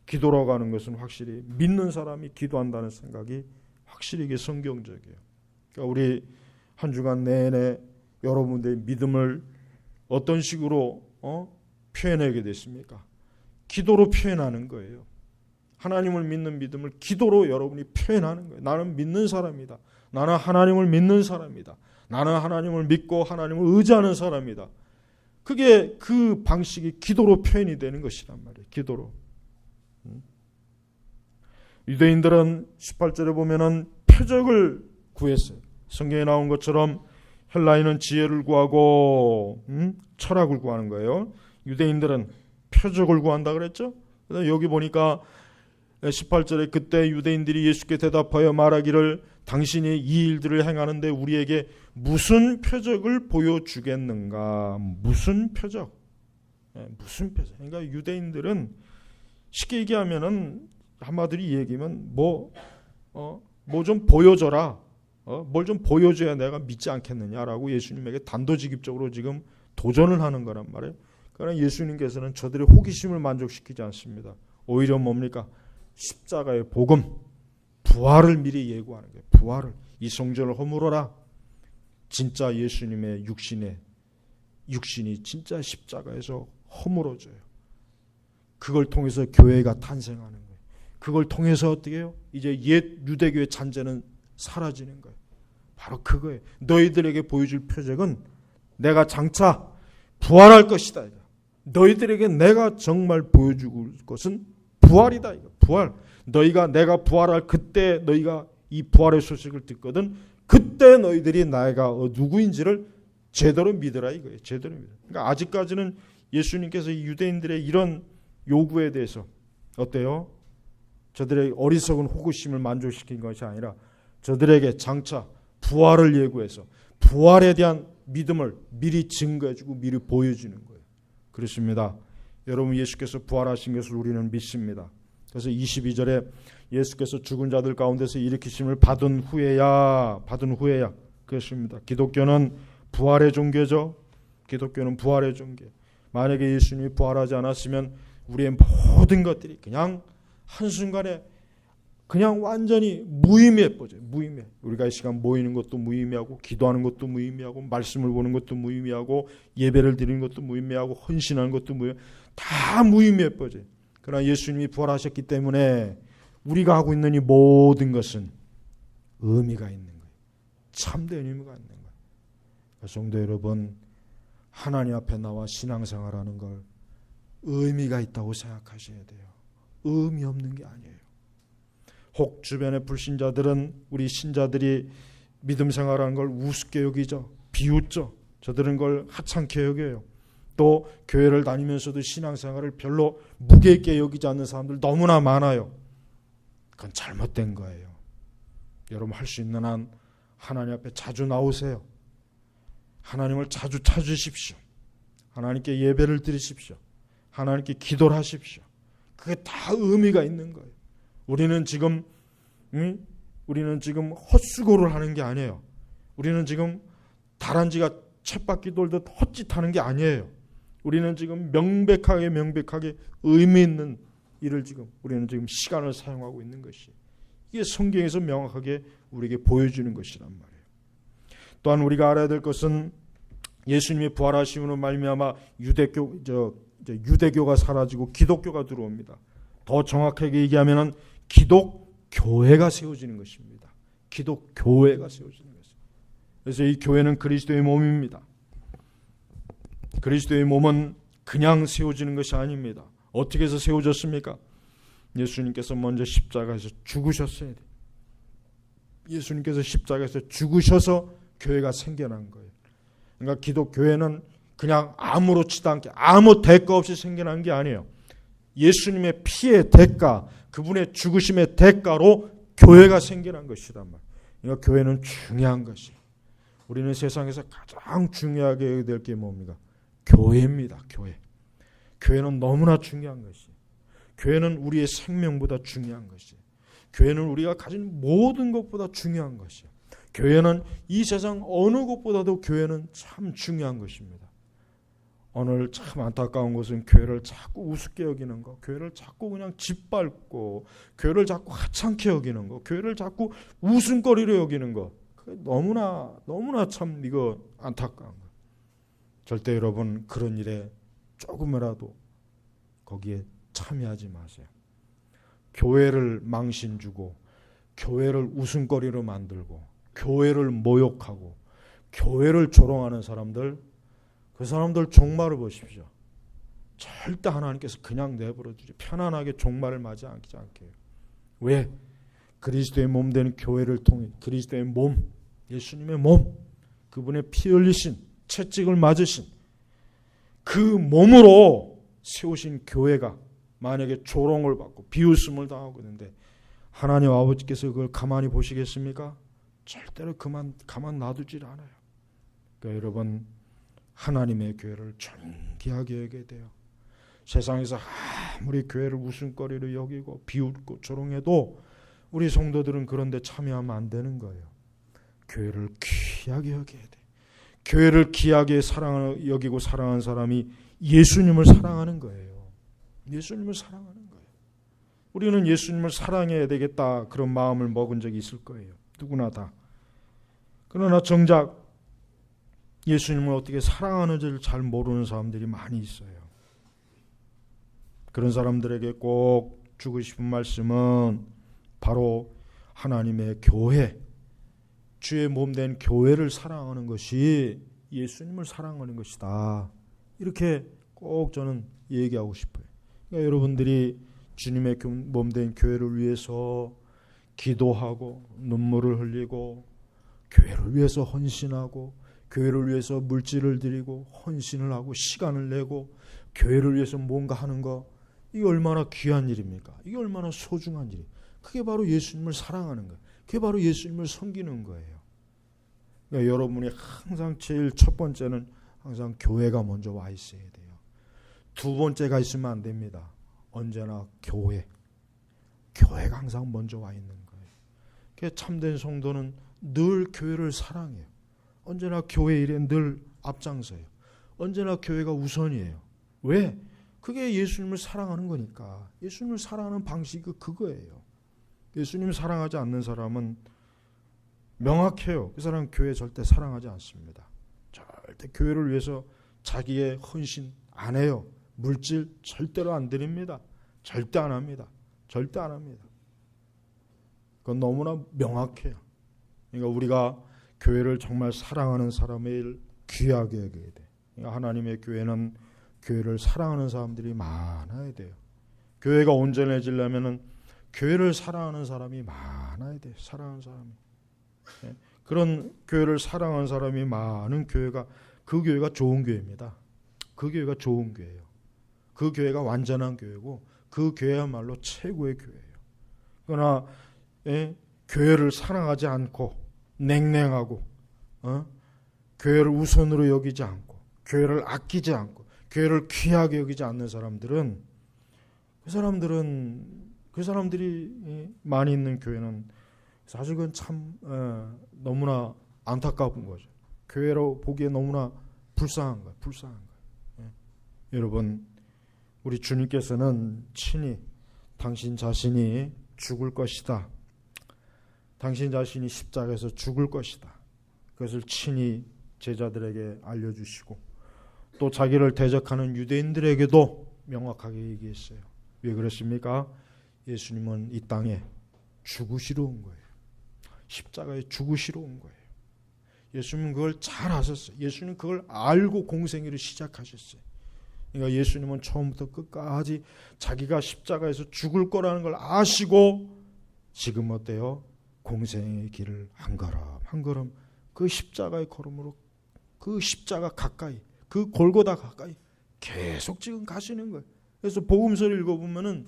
기도라고 하는 것은 확실히 믿는 사람이 기도한다는 생각이 확실히 이게 성경적이에요. 그러니까 우리 한 주간 내내 여러분들의 믿음을 어떤 식으로 표현하게 됐습니까? 기도로 표현하는 거예요. 하나님을 믿는 믿음을 기도로 여러분이 표현하는 거예요. 나는 믿는 사람이다. 나는 하나님을 믿는 사람이다. 나는 하나님을 믿고 하나님을 의지하는 사람이다. 그게 그 방식이 기도로 표현이 되는 것이란 말이에요. 기도로. 유대인들은 18절에 보면은 표적을 구했어요. 성경에 나온 것처럼 헬라인은 지혜를 구하고 철학을 구하는 거예요. 유대인들은 표적을 구한다 그랬죠. 여기 보니까 18절에 그때 유대인들이 예수께 대답하여 말하기를 당신이 이 일들을 행하는데 우리에게 무슨 표적을 보여주겠는가. 무슨 표적? 무슨 표적? 그러니까 유대인들은 쉽게 얘기하면은 한마디로 얘기하면 뭐 좀 보여줘라. 뭘 좀 보여줘야 내가 믿지 않겠느냐라고 예수님에게 단도직입적으로 지금 도전을 하는 거란 말이에요. 그러나 예수님께서는 저들의 호기심을 만족시키지 않습니다. 오히려 뭡니까? 십자가의 복음, 부활을 미리 예고하는 거예요. 부활을. 이 성전을 허물어라. 진짜 예수님의 육신이 진짜 십자가에서 허물어져요. 그걸 통해서 교회가 탄생하는 거예요. 그걸 통해서 어떻게 해요? 이제 옛 유대교의 잔재는 사라지는 거예요. 바로 그거예요. 너희들에게 보여줄 표적은 내가 장차 부활할 것이다. 너희들에게 내가 정말 보여줄 것은 부활이다. 부활. 내가 부활할 그때 너희가 이 부활의 소식을 듣거든 그때 너희들이 내가 누구인지를 제대로 믿으라 이거예요. 제대로 믿어. 그러니까 아직까지는 예수님께서 이 유대인들의 이런 요구에 대해서 어때요? 저들의 어리석은 호기심을 만족시킨 것이 아니라 저들에게 장차 부활을 예고해서 부활에 대한 믿음을 미리 증거해주고 미리 보여주는 거예요. 그렇습니다. 여러분, 예수께서 부활하신 것을 우리는 믿습니다. 그래서 22절에 예수께서 죽은 자들 가운데서 일으키심을 받은 후에야 그렇습니다. 기독교는 부활의 종교죠. 기독교는 부활의 종교. 만약에 예수님이 부활하지 않았으면 우리의 모든 것들이 그냥 한순간에 그냥 완전히 무의미해버려요. 무의미해. 우리가 이 시간 모이는 것도 무의미하고 기도하는 것도 무의미하고 말씀을 보는 것도 무의미하고 예배를 드리는 것도 무의미하고 헌신하는 것도 다 무의미해버려요. 그러나 예수님이 부활하셨기 때문에 우리가 하고 있는 이 모든 것은 의미가 있는 거예요. 참된 의미가 있는 거예요. 성도 여러분, 하나님 앞에 나와 신앙생활하는 걸 의미가 있다고 생각하셔야 돼요. 의미 없는 게 아니에요. 혹 주변의 불신자들은 우리 신자들이 믿음 생활하는 걸 우습게 여기죠. 비웃죠. 저들은 걸 하찮게 여겨요. 또 교회를 다니면서도 신앙생활을 별로 무게 있게 여기지 않는 사람들 너무나 많아요. 그건 잘못된 거예요. 여러분, 할 수 있는 한 하나님 앞에 자주 나오세요. 하나님을 자주 찾으십시오. 하나님께 예배를 드리십시오. 하나님께 기도를 하십시오. 그게 다 의미가 있는 거예요. 우리는 지금 헛수고를 하는 게 아니에요. 우리는 지금 다람쥐가 쳇바퀴 돌듯 헛짓하는 게 아니에요. 우리는 지금 명백하게 의미 있는 일을 우리는 지금 시간을 사용하고 있는 것이, 이게 성경에서 명확하게 우리에게 보여주는 것이란 말이에요. 또한 우리가 알아야 될 것은 예수님이 부활하심으로 말미암아 유대교가 사라지고 기독교가 들어옵니다. 더 정확하게 얘기하면 기독교회가 세워지는 것입니다. 기독교회가 세워지는 것입니다. 그래서 이 교회는 그리스도의 몸입니다. 그리스도의 몸은 그냥 세워지는 것이 아닙니다. 어떻게 해서 세워졌습니까? 예수님께서 먼저 십자가에서 죽으셨어야 돼요. 예수님께서 십자가에서 죽으셔서 교회가 생겨난 거예요. 그러니까 기독교회는 그냥 아무렇지도 않게 아무 대가 없이 생겨난 게 아니에요. 예수님의 피의 대가, 그분의 죽으심의 대가로 교회가 생겨난 것이란 말이에요. 그러니까 교회는 중요한 것이에요. 우리는 세상에서 가장 중요하게 될 게 뭡니까? 교회입니다. 교회. 교회는 너무나 중요한 것이에요. 교회는 우리의 생명보다 중요한 것이에요. 교회는 우리가 가진 모든 것보다 중요한 것이에요. 교회는 이 세상 어느 것보다도 교회는 참 중요한 것입니다. 오늘 참 안타까운 것은 교회를 자꾸 우습게 여기는 것, 교회를 자꾸 그냥 짓밟고, 교회를 자꾸 하찮게 여기는 것, 교회를 자꾸 웃음거리로 여기는 것, 너무나 참 이거 안타까운 것. 절대 여러분 그런 일에 조금이라도 거기에 참여하지 마세요. 교회를 망신 주고, 교회를 웃음거리로 만들고, 교회를 모욕하고, 교회를 조롱하는 사람들, 그 사람들 종말을 보십시오. 절대 하나님께서 그냥 내버려 두지 편안하게 종말을 맞이 않게 해요. 왜? 그리스도의 몸 된 교회를 통해 그리스도의 몸, 예수님의 몸, 그분의 피 흘리신 채찍을 맞으신 그 몸으로 세우신 교회가 만약에 조롱을 받고 비웃음을 당하고 있는데 하나님 아버지께서 그걸 가만히 보시겠습니까? 절대로 가만 놔두질 않아요. 그러니까 여러분 하나님의 교회를 존귀하게 여겨야 돼요. 세상에서 아무리 교회를 웃음거리로 여기고 비웃고 조롱해도 우리 성도들은 그런 데 참여하면 안 되는 거예요. 교회를 귀하게 여겨야 돼. 교회를 귀하게 여기고 사랑하는 사람이 예수님을 사랑하는 거예요. 예수님을 사랑하는 거예요. 우리는 예수님을 사랑해야 되겠다 그런 마음을 먹은 적이 있을 거예요. 누구나 다. 그러나 정작 예수님을 어떻게 사랑하는지를 잘 모르는 사람들이 많이 있어요. 그런 사람들에게 꼭 주고 싶은 말씀은 바로 하나님의 교회, 주의 몸 된 교회를 사랑하는 것이 예수님을 사랑하는 것이다. 이렇게 꼭 저는 얘기하고 싶어요. 그러니까 여러분들이 주님의 몸 된 교회를 위해서 기도하고 눈물을 흘리고 교회를 위해서 헌신하고 교회를 위해서 물질을 드리고 헌신을 하고 시간을 내고 교회를 위해서 뭔가 하는 거, 이게 얼마나 귀한 일입니까? 이게 얼마나 소중한 일이에요. 그게 바로 예수님을 사랑하는 거예요. 그게 바로 예수님을 섬기는 거예요. 그러니까 여러분이 항상 제일 첫 번째는 항상 교회가 먼저 와 있어야 돼요. 두 번째가 있으면 안 됩니다. 언제나 교회가 항상 먼저 와 있는 거예요. 그래서 참된 성도는 늘 교회를 사랑해요. 언제나 교회 일에 늘 앞장서요. 언제나 교회가 우선이에요. 왜? 그게 예수님을 사랑하는 거니까. 예수님을 사랑하는 방식이 그거예요. 예수님을 사랑하지 않는 사람은 명확해요. 그 사람은 교회 절대 사랑하지 않습니다. 절대 교회를 위해서 자기의 헌신 안 해요. 물질 절대로 안 드립니다. 절대 안 합니다. 절대 안 합니다. 그건 너무나 명확해요. 그러니까 우리가 교회를 정말 사랑하는 사람을 귀하게 여겨야 돼. 그러니까 하나님의 교회는 교회를 사랑하는 사람들이 많아야 돼요. 교회가 온전해지려면은 교회를 사랑하는 사람이 많아야 돼요. 사랑하는 사람이. 그런 교회를 사랑하는 사람이 많은 교회가, 그 교회가 좋은 교회입니다. 그 교회가 좋은 교회예요. 그 교회가 완전한 교회고 그 교회야말로 최고의 교회예요. 그러나 교회를 사랑하지 않고 냉랭하고 교회를 우선으로 여기지 않고 교회를 아끼지 않고 교회를 귀하게 여기지 않는 사람들은 그 사람들이 많이 있는 교회는 사실 그건 참 너무나 안타까운 거죠. 교회로 보기에 너무나 불쌍한 거예요. 여러분, 우리 주님께서는 친히 당신 자신이 죽을 것이다. 당신 자신이 십자가에서 죽을 것이다. 그것을 친히 제자들에게 알려주시고 또 자기를 대적하는 유대인들에게도 명확하게 얘기했어요. 왜 그렇습니까? 예수님은 이 땅에 죽으시러 온 거예요. 십자가에 죽으시러 온 거예요. 예수님은 그걸 잘 아셨어요. 예수님은 그걸 알고 공생애를 시작하셨어요. 그러니까 예수님은 처음부터 끝까지 자기가 십자가에서 죽을 거라는 걸 아시고 지금 어때요? 공생의 길을 한 걸음 그 십자가의 걸음으로 그 십자가 가까이 그 골고다 가까이 계속 지금 가시는 거예요. 그래서 복음서를 읽어보면은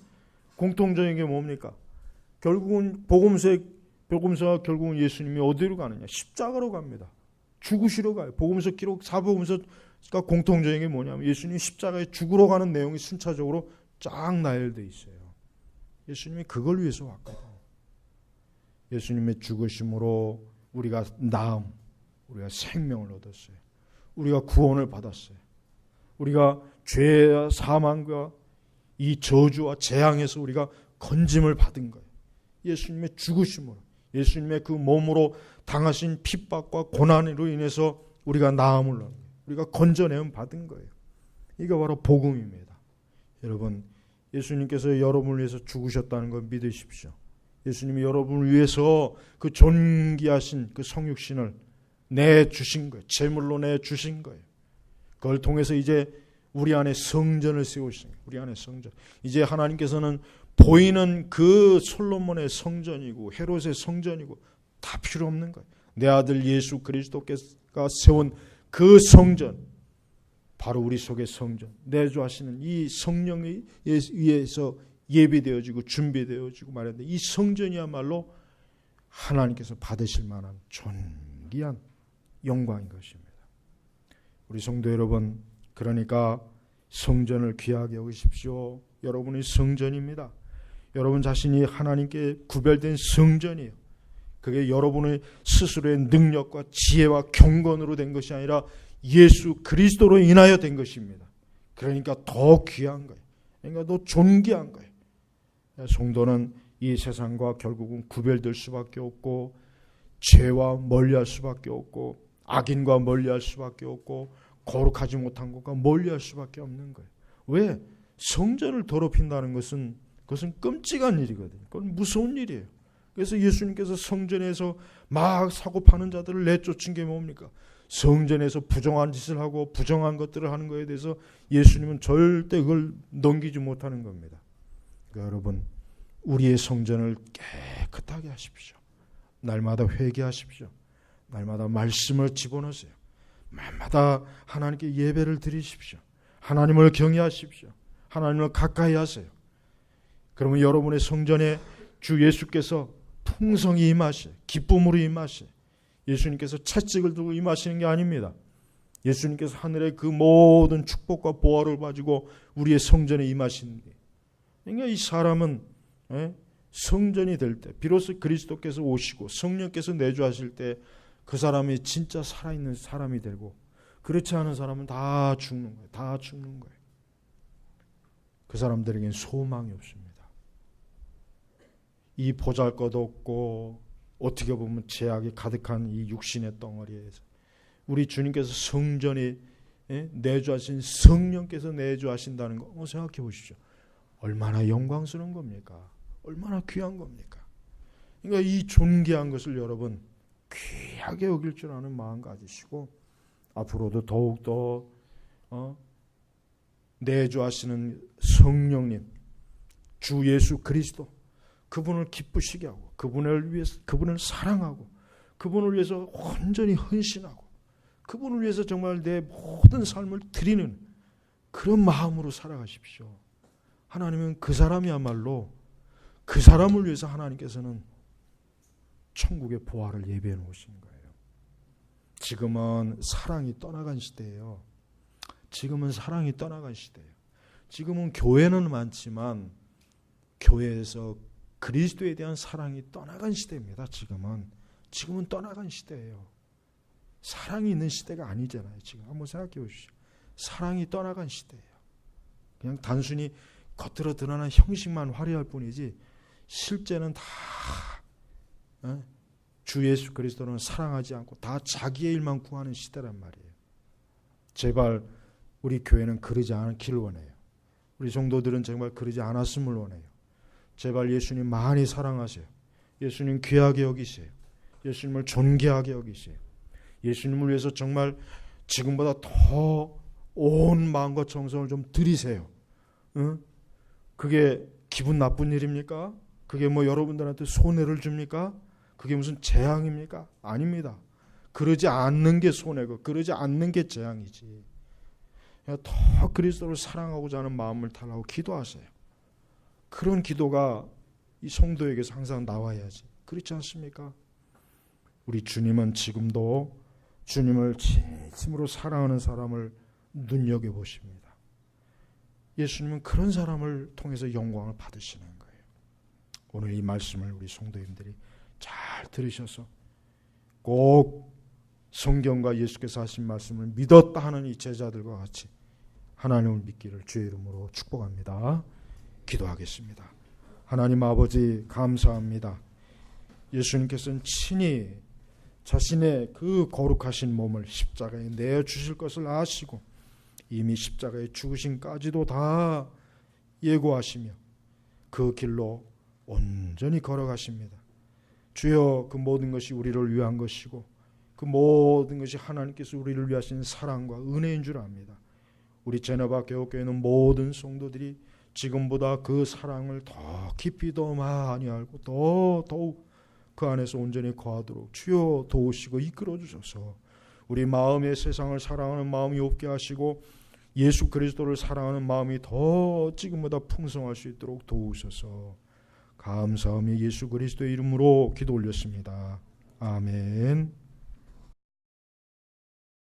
공통적인 게 뭡니까? 결국은 복음서가 결국은 예수님이 어디로 가느냐? 십자가로 갑니다. 죽으시러 가요. 복음서 기록 사복음서가 공통적인 게 뭐냐면 예수님이 십자가에 죽으러 가는 내용이 순차적으로 쫙 나열되어 있어요. 예수님이 그걸 위해서 왔거든요. 예수님의 죽으심으로 우리가 나음, 우리가 생명을 얻었어요. 우리가 구원을 받았어요. 우리가 죄와 사망과 이 저주와 재앙에서 우리가 건짐을 받은 거예요. 예수님의 죽으심으로, 예수님의 그 몸으로 당하신 핍박과 고난으로 인해서 우리가 나음을 얻은 거예요. 우리가 건져내음 받은 거예요. 이게 바로 복음입니다. 여러분, 예수님께서 여러분을 위해서 죽으셨다는 걸 믿으십시오. 예수님이 여러분을 위해서 그 존귀하신 그 성육신을 내주신 거예요. 제물로 내주신 거예요. 그걸 통해서 이제 우리 안에 성전을 세우신 거예요. 우리 안에 성전. 이제 하나님께서는 보이는 그 솔로몬의 성전이고 헤롯의 성전이고 다 필요 없는 거예요. 내 아들 예수 그리스도께서 세운 그 성전, 바로 우리 속의 성전, 내주하시는 이 성령에 의해서 예비되어지고 준비되어지고 말했는데 이 성전이야말로 하나님께서 받으실 만한 존귀한 영광인 것입니다. 우리 성도 여러분, 그러니까 성전을 귀하게 여기십시오. 여러분이 성전입니다. 여러분 자신이 하나님께 구별된 성전이에요. 그게 여러분의 스스로의 능력과 지혜와 경건으로 된 것이 아니라 예수 그리스도로 인하여 된 것입니다. 그러니까 더 귀한 거예요. 그러니까 더 존귀한 거예요. 성도는 이 세상과 결국은 구별될 수밖에 없고 죄와 멀리할 수밖에 없고 악인과 멀리할 수밖에 없고 거룩하지 못한 것과 멀리할 수밖에 없는 거예요. 왜? 성전을 더럽힌다는 것은 그것은 끔찍한 일이거든요. 그건 무서운 일이에요. 그래서 예수님께서 성전에서 막 사고 파는 자들을 내쫓은 게 뭡니까? 성전에서 부정한 짓을 하고 부정한 것들을 하는 것에 대해서 예수님은 절대 그걸 넘기지 못하는 겁니다. 그러니까 여러분, 우리의 성전을 깨끗하게 하십시오. 날마다 회개하십시오. 날마다 말씀을 집어넣으세요. 날마다 하나님께 예배를 드리십시오. 하나님을 경외하십시오. 하나님을 가까이 하세요. 그러면 여러분의 성전에 주 예수께서 풍성히 임하시고 기쁨으로 임하시고 예수님께서 채찍을 들고 임하시는 게 아닙니다. 예수님께서 하늘의 그 모든 축복과 보화를 가지고 우리의 성전에 임하시는 게. 그러니까 이 사람은 성전이 될 때 비로소 그리스도께서 오시고 성령께서 내주하실 때 그 사람이 진짜 살아있는 사람이 되고, 그렇지 않은 사람은 다 죽는 거예요. 다 죽는 거예요. 그 사람들에게는 소망이 없습니다. 이 보잘것없고 어떻게 보면 죄악이 가득한 이 육신의 덩어리에서 우리 주님께서 성전에 내주하신 성령께서 내주하신다는 거 한번 생각해 보십시오. 얼마나 영광스러운 겁니까? 얼마나 귀한 겁니까? 그러니까 이 존귀한 것을 여러분 귀하게 여길 줄 아는 마음 가지시고 앞으로도 더욱더 내주하시는 성령님, 주 예수 그리스도, 그분을 기쁘시게 하고 그분을 위해서, 그분을 사랑하고 그분을 위해서 온전히 헌신하고 그분을 위해서 정말 내 모든 삶을 드리는 그런 마음으로 살아가십시오. 하나님은 그 사람이야말로 그 사람을 위해서 하나님께서는 천국의 보화를 예비해 놓으신 거예요. 지금은 사랑이 떠나간 시대예요. 지금은 사랑이 떠나간 시대예요. 지금은 교회는 많지만 교회에서 그리스도에 대한 사랑이 떠나간 시대입니다. 지금은 떠나간 시대예요. 사랑이 있는 시대가 아니잖아요. 지금 한번 생각해 보십시오. 사랑이 떠나간 시대예요. 그냥 단순히 겉으로 드러난 형식만 화려할 뿐이지 실제는 다 주 예수 그리스도는 사랑하지 않고 다 자기의 일만 구하는 시대란 말이에요. 제발 우리 교회는 그러지 않기를 원해요. 우리 성도들은 정말 그러지 않았음을 원해요. 제발 예수님 많이 사랑하세요. 예수님 귀하게 여기세요. 예수님을 존귀하게 여기세요. 예수님을 위해서 정말 지금보다 더 온 마음과 정성을 좀 들이세요. 응? 그게 기분 나쁜 일입니까? 그게 뭐 여러분들한테 손해를 줍니까? 그게 무슨 재앙입니까? 아닙니다. 그러지 않는 게 손해고 그러지 않는 게 재앙이지. 더 그리스도를 사랑하고자 하는 마음을 달라고 기도하세요. 그런 기도가 이 성도에게서 항상 나와야지. 그렇지 않습니까? 우리 주님은 지금도 주님을 진심으로 사랑하는 사람을 눈여겨보십니다. 예수님은 그런 사람을 통해서 영광을 받으시는 거예요. 오늘 이 말씀을 우리 성도님들이 잘 들으셔서 꼭 성경과 예수께서 하신 말씀을 믿었다 하는 이 제자들과 같이 하나님을 믿기를 주의 이름으로 축복합니다. 기도하겠습니다. 하나님 아버지 감사합니다. 예수님께서는 친히 자신의 그 거룩하신 몸을 십자가에 내어주실 것을 아시고 이미 십자가의 죽으심까지도 다 예고하시며 그 길로 온전히 걸어가십니다. 주여, 그 모든 것이 우리를 위한 것이고 그 모든 것이 하나님께서 우리를 위하신 사랑과 은혜인 줄 압니다. 우리 제너바 교회는 모든 성도들이 지금보다 그 사랑을 더 깊이 더 많이 알고 더욱 그 안에서 온전히 거하도록 주여 도우시고 이끌어 주셔서 우리 마음의 세상을 사랑하는 마음이 없게 하시고 예수 그리스도를 사랑하는 마음이 더 지금보다 풍성할 수 있도록 도우셔서 감사하며 예수 그리스도의 이름으로 기도 올렸습니다. 아멘.